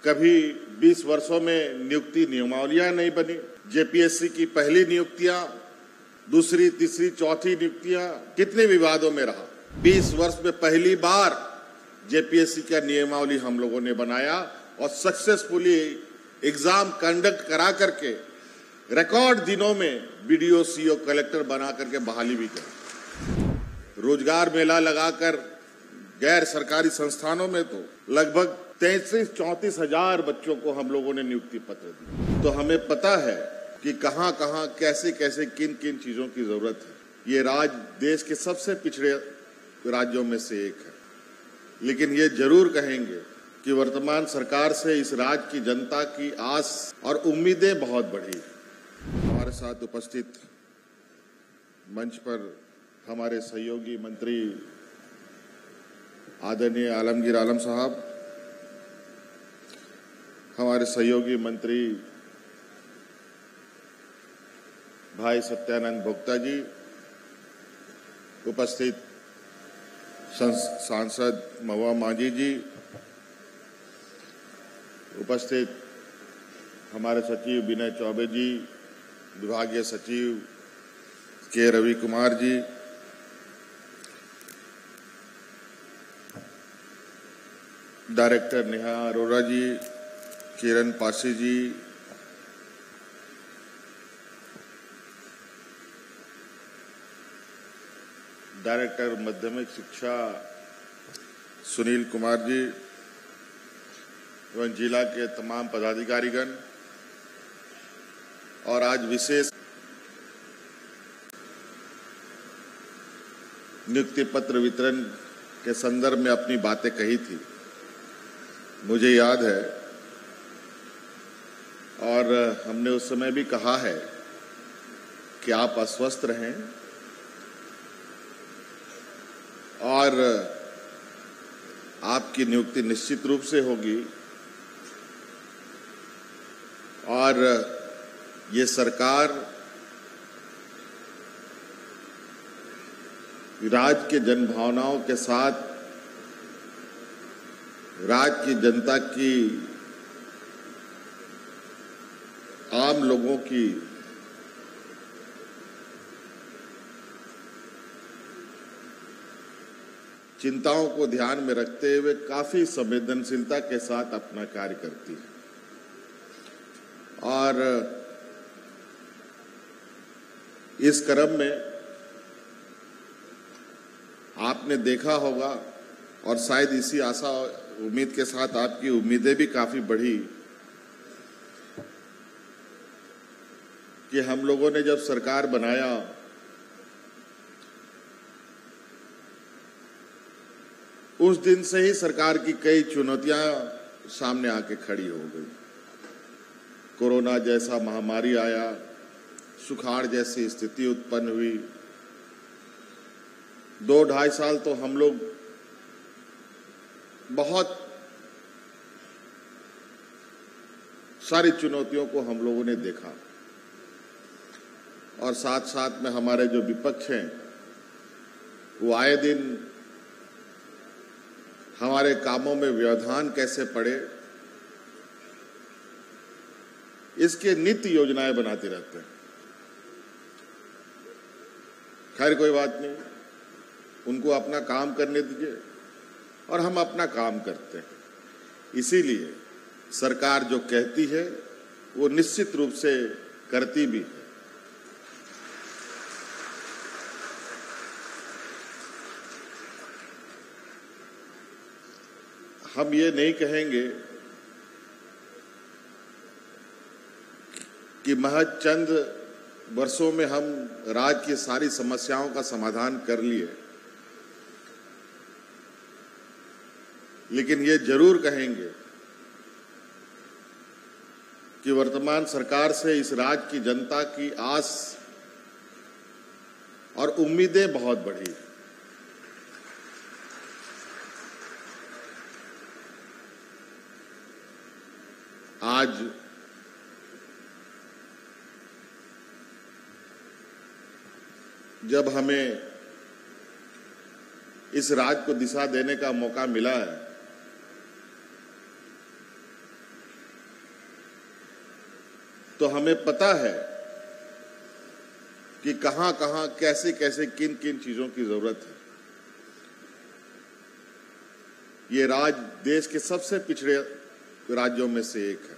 कभी 20 वर्षों में नियुक्ति नियमावलियां नहीं बनी। जेपीएससी की पहली नियुक्तियां, दूसरी, तीसरी, चौथी नियुक्तियां कितने विवादों में रहा। 20 वर्ष में पहली बार जेपीएससी का नियमावली हम लोगों ने बनाया और सक्सेसफुली एग्जाम कंडक्ट करा करके रिकॉर्ड दिनों में बीडीओ, सीओ, कलेक्टर बना करके बहाली भी करी। रोजगार मेला लगाकर गैर सरकारी संस्थानों में तो लगभग 33-34 हजार बच्चों को हम लोगों ने नियुक्ति पत्र दिए। तो हमें पता है कि कहां कहां, कैसे कैसे, किन किन चीजों की जरूरत है। ये राज्य देश के सबसे पिछड़े राज्यों में से एक है, लेकिन ये जरूर कहेंगे कि वर्तमान सरकार से इस राज्य की जनता की आस और उम्मीदें बहुत बढ़ी। हमारे साथ उपस्थित मंच पर हमारे सहयोगी मंत्री आदरणीय आलमगीर आलम साहब, हमारे सहयोगी मंत्री भाई सत्यानंद भोक्ता जी, उपस्थित सांसद महुआ मांझी जी, उपस्थित हमारे सचिव विनय चौबे जी, विभागीय सचिव के रवि कुमार जी, डायरेक्टर नेहा अरोड़ा जी, किरण पासी जी, डायरेक्टर माध्यमिक शिक्षा सुनील कुमार जी एवं जिला के तमाम पदाधिकारीगण, और आज विशेष नियुक्ति पत्र वितरण के संदर्भ में अपनी बातें कही थी, मुझे याद है। और हमने उस समय भी कहा है कि आप अस्वस्थ रहें और आपकी नियुक्ति निश्चित रूप से होगी, और ये सरकार राज्य के जनभावनाओं के साथ राज्य की जनता की, आम लोगों की चिंताओं को ध्यान में रखते हुए काफी संवेदनशीलता के साथ अपना कार्य करती है। और इस क्रम में आपने देखा होगा, और शायद इसी आशा उम्मीद के साथ आपकी उम्मीदें भी काफी बढ़ी, कि हम लोगों ने जब सरकार बनाया उस दिन से ही सरकार की कई चुनौतियां सामने आके खड़ी हो गई। कोरोना जैसा महामारी आया, सुखाड़ जैसी स्थिति उत्पन्न हुई। 2-2.5 साल तो हम लोग बहुत सारी चुनौतियों को हम लोगों ने देखा, और साथ साथ में हमारे जो विपक्ष हैं वो आए दिन हमारे कामों में व्यवधान कैसे पड़े, इसके नित्य योजनाएं बनाते रहते हैं। खैर कोई बात नहीं, उनको अपना काम करने दीजिए और हम अपना काम करते हैं। इसीलिए सरकार जो कहती है वो निश्चित रूप से करती भी है। हम ये नहीं कहेंगे कि महज चंद वर्षों में हम राज्य की सारी समस्याओं का समाधान कर लिए, लेकिन ये जरूर कहेंगे कि वर्तमान सरकार से इस राज्य की जनता की आस और उम्मीदें बहुत बढ़ी। आज जब हमें इस राज्य को दिशा देने का मौका मिला है, तो हमें पता है कि कहां कहां कैसे कैसे किन किन चीजों की जरूरत है। ये राज्य देश के सबसे पिछड़े राज्यों में से एक है,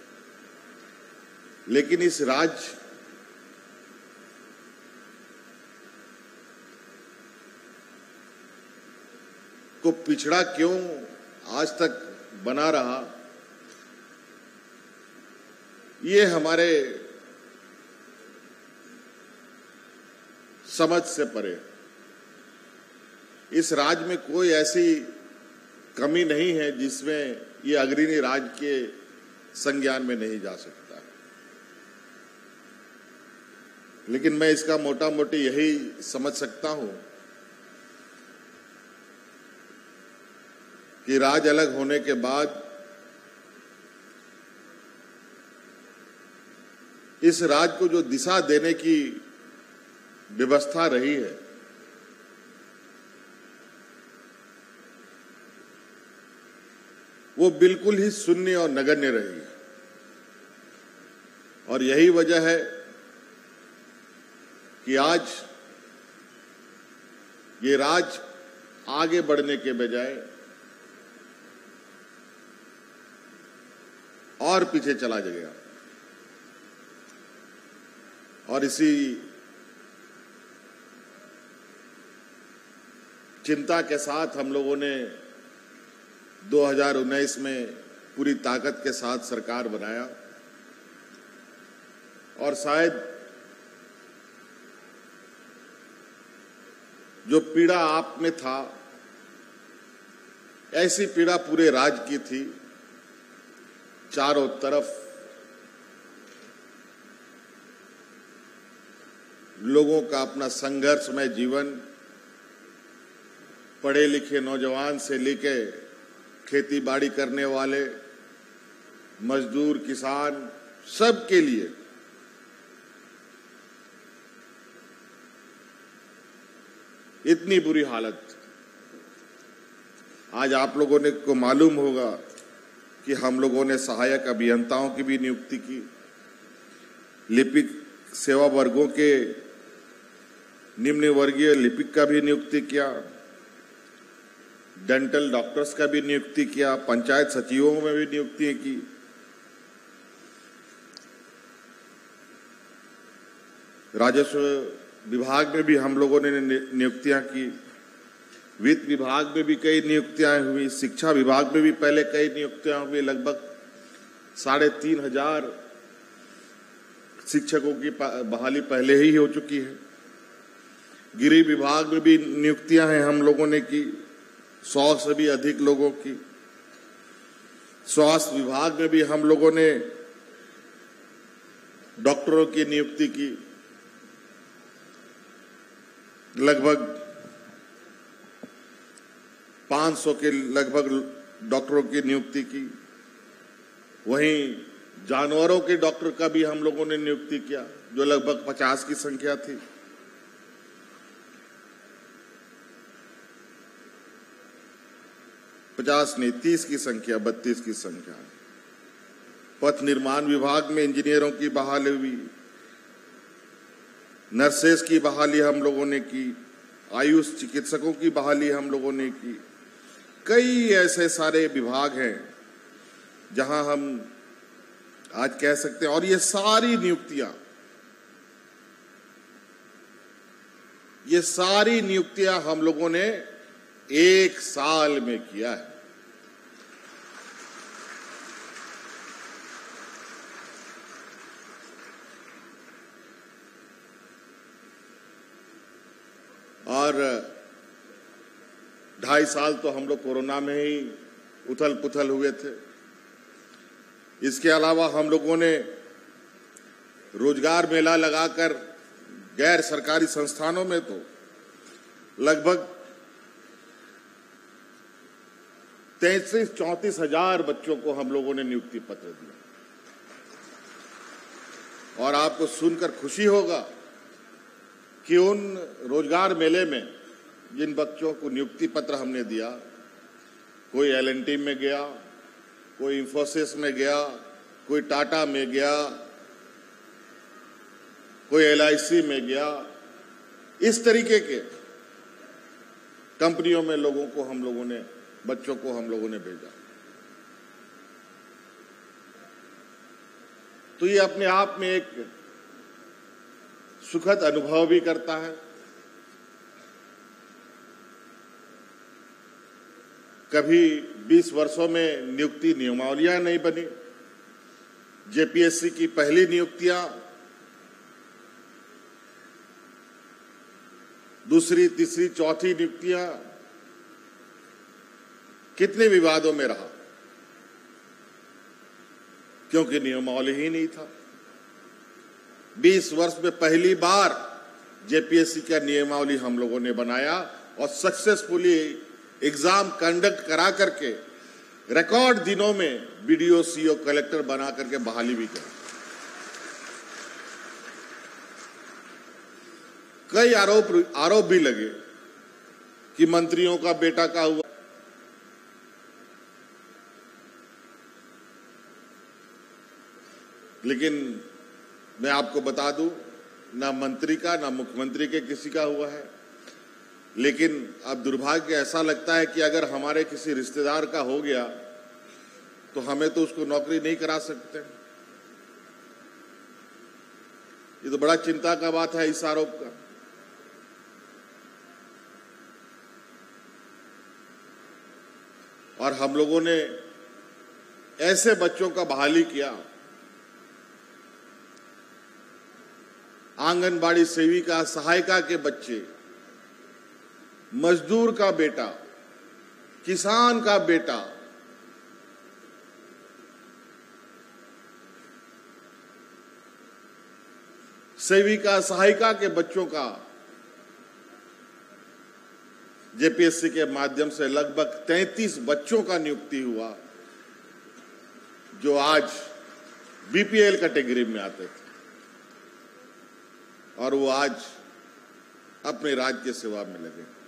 लेकिन इस राज्य को पिछड़ा क्यों आज तक बना रहा, ये हमारे समझ से परे। इस राज्य में कोई ऐसी कमी नहीं है जिसमें ये अग्रणी राज्य के संज्ञान में नहीं जा सकता है, लेकिन मैं इसका मोटा मोटी यही समझ सकता हूं कि राज्य अलग होने के बाद इस राज्य को जो दिशा देने की व्यवस्था रही है, वो बिल्कुल ही शून्य और नगण्य रही है। और यही वजह है कि आज ये राज्य आगे बढ़ने के बजाय और पीछे चला गया। और इसी चिंता के साथ हम लोगों ने 2019 में पूरी ताकत के साथ सरकार बनाया, और शायद जो पीड़ा आप में था, ऐसी पीड़ा पूरे राज्य की थी। चारों तरफ लोगों का अपना संघर्षमय जीवन, पढ़े लिखे नौजवान से लेके खेती बाड़ी करने वाले, मजदूर, किसान, सब के लिए इतनी बुरी हालत। आज आप लोगों ने को मालूम होगा कि हम लोगों ने सहायक अभियंताओं की भी नियुक्ति की, लिपिक सेवा वर्गों के निम्न वर्गीय लिपिक का भी नियुक्ति किया, डेंटल डॉक्टर्स का भी नियुक्ति किया, पंचायत सचिवों में भी नियुक्ति की। राजस्व विभाग में भी हम लोगों ने नियुक्तियां की, वित्त विभाग में भी कई नियुक्तियां हुई, शिक्षा विभाग में भी पहले कई नियुक्तियां हुई। लगभग 3,500 शिक्षकों की बहाली पहले ही हो चुकी है। गृह विभाग में भी नियुक्तियां हैं हम लोगों ने की, 100 से भी अधिक लोगों की। स्वास्थ्य विभाग में भी हम लोगों ने डॉक्टरों की नियुक्ति की, लगभग 500 के लगभग डॉक्टरों की नियुक्ति की। वहीं जानवरों के डॉक्टर का भी हम लोगों ने नियुक्ति किया, जो लगभग 50 की संख्या थी। पचास नहीं, 30 की संख्या, 32 की संख्या। पथ निर्माण विभाग में इंजीनियरों की बहाली हुई, नर्सेस की बहाली हम लोगों ने की, आयुष चिकित्सकों की बहाली हम लोगों ने की। कई ऐसे सारे विभाग हैं जहां हम आज कह सकते हैं, और ये सारी नियुक्तियां हम लोगों ने 1 साल में किया है। और 2.5 साल तो हम लोग कोरोना में ही उथल पुथल हुए थे। इसके अलावा हम लोगों ने रोजगार मेला लगाकर गैर सरकारी संस्थानों में तो लगभग 33-34 हजार बच्चों को हम लोगों ने नियुक्ति पत्र दिया। और आपको सुनकर खुशी होगा कि उन रोजगार मेले में जिन बच्चों को नियुक्ति पत्र हमने दिया, कोई L&T में गया, कोई इंफोसिस में गया, कोई टाटा में गया, कोई LIC में गया, इस तरीके के कंपनियों में लोगों को हम लोगों ने, बच्चों को हम लोगों ने भेजा। तो ये अपने आप में एक सुखद अनुभव भी करता है। कभी 20 वर्षों में नियुक्ति नियमावलियां नहीं बनी। JPSC की पहली नियुक्तियां, दूसरी, तीसरी, चौथी नियुक्तियां कितने विवादों में रहा, क्योंकि नियमावली ही नहीं था। 20 वर्ष में पहली बार JPSC का नियमावली हम लोगों ने बनाया और सक्सेसफुली एग्जाम कंडक्ट करा करके रिकॉर्ड दिनों में BDO, CO, कलेक्टर बना करके बहाली भी की। कई आरोप भी लगे कि मंत्रियों का बेटा का हुआ। लेकिन मैं आपको बता दूं, ना मंत्री का, ना मुख्यमंत्री के किसी का हुआ है। लेकिन अब दुर्भाग्य ऐसा लगता है कि अगर हमारे किसी रिश्तेदार का हो गया तो हमें तो उसको नौकरी नहीं करा सकते। ये तो बड़ा चिंता का बात है इस आरोप का। और हम लोगों ने ऐसे बच्चों का बहाली किया, आंगनबाड़ी सेविका, सहायिका के बच्चे, मजदूर का बेटा, किसान का बेटा, सेविका, सहायिका के बच्चों का JPSC के माध्यम से लगभग 33 बच्चों का नियुक्ति हुआ, जो आज BPL कैटेगरी में आते थे और वो आज अपने राज्य की सेवा में लगे।